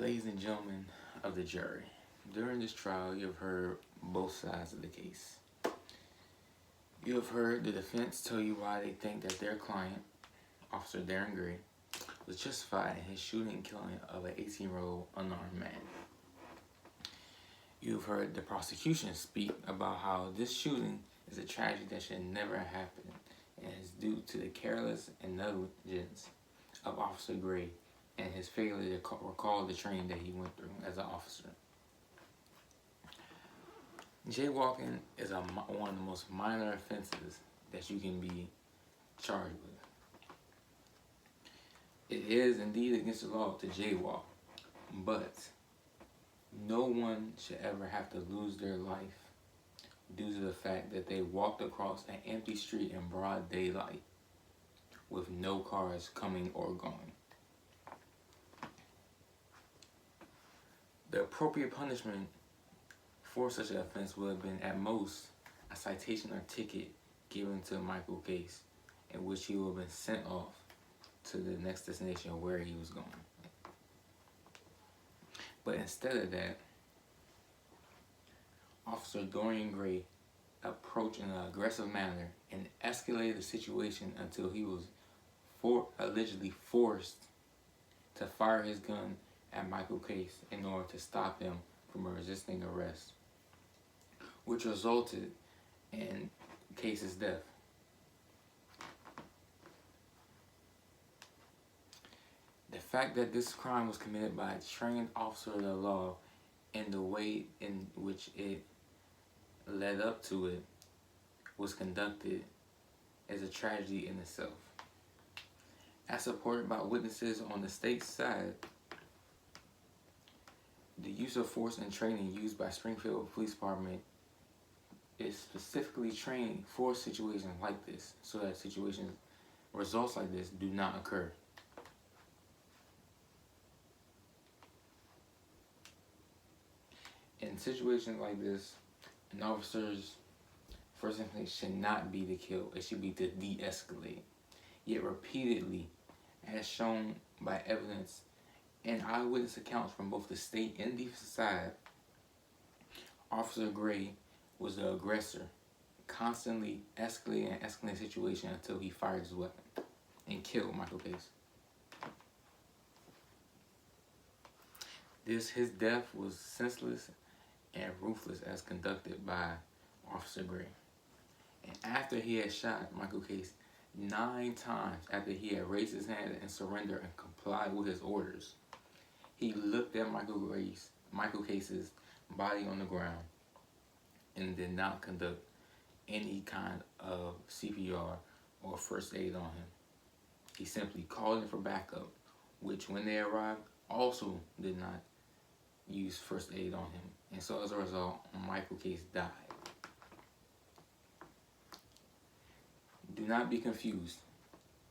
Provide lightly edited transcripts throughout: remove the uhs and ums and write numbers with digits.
Ladies and gentlemen of the jury, during this trial you have heard both sides of the case. You have heard the defense tell you why they think that their client, Officer Darren Gray, was justified in his shooting and killing of an 18-year-old unarmed man. You have heard the prosecution speak about how this shooting is a tragedy that should never have happened and is due to the careless and negligence of Officer Gray and his failure to recall the training that he went through as an officer. Jaywalking is one of the most minor offenses that you can be charged with. It is indeed against the law to jaywalk, but no one should ever have to lose their life due to the fact that they walked across an empty street in broad daylight with no cars coming or going. The appropriate punishment for such an offense would have been at most a citation or ticket given to Michael Case, in which he would have been sent off to the next destination where he was going. But instead of that, Officer Dorian Gray approached in an aggressive manner and escalated the situation until he was allegedly forced to fire his gun at Michael Case in order to stop him from resisting arrest, which resulted in Case's death. The fact that this crime was committed by a trained officer of the law and the way in which it led up to it was conducted is a tragedy in itself. As supported by witnesses on the state's side, the use of force and training used by Springfield Police Department is specifically trained for situations like this, so that results like this do not occur. In situations like this, an officer's first instinct should not be to kill, it should be to de-escalate. Yet repeatedly, as shown by evidence and eyewitness accounts from both the state and the side, Officer Gray was the aggressor, constantly escalating the situation until he fired his weapon and killed Michael Case. His death was senseless and ruthless as conducted by Officer Gray. And after he had shot Michael Case 9 times, after he had raised his hand and surrendered and complied with his orders, he looked at Michael Case's body on the ground and did not conduct any kind of CPR or first aid on him. He simply called in for backup, which when they arrived also did not use first aid on him. And so as a result, Michael Case died. Do not be confused.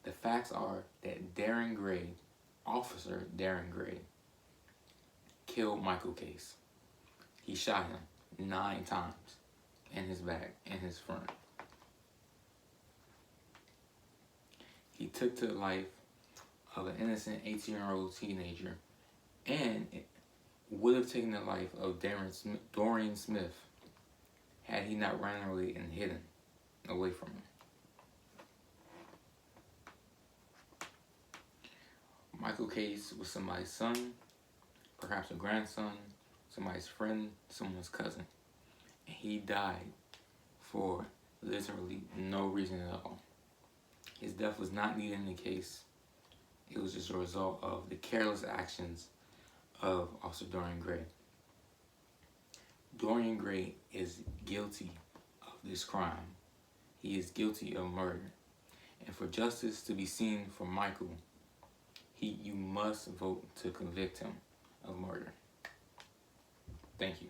The facts are that Darren Gray, Officer Darren Gray, killed Michael Case. He shot him 9 times in his back and his front. He took to the life of an innocent 18-year-old teenager, and it would have taken the life of Dorian Smith had he not run away and hidden away from him. Michael Case was somebody's son, perhaps a grandson, somebody's friend, someone's cousin. And he died for literally no reason at all. His death was not needed in the case. It was just a result of the careless actions of Officer Dorian Gray. Dorian Gray is guilty of this crime. He is guilty of murder. And for justice to be seen for Michael, you must vote to convict him of murder. Thank you.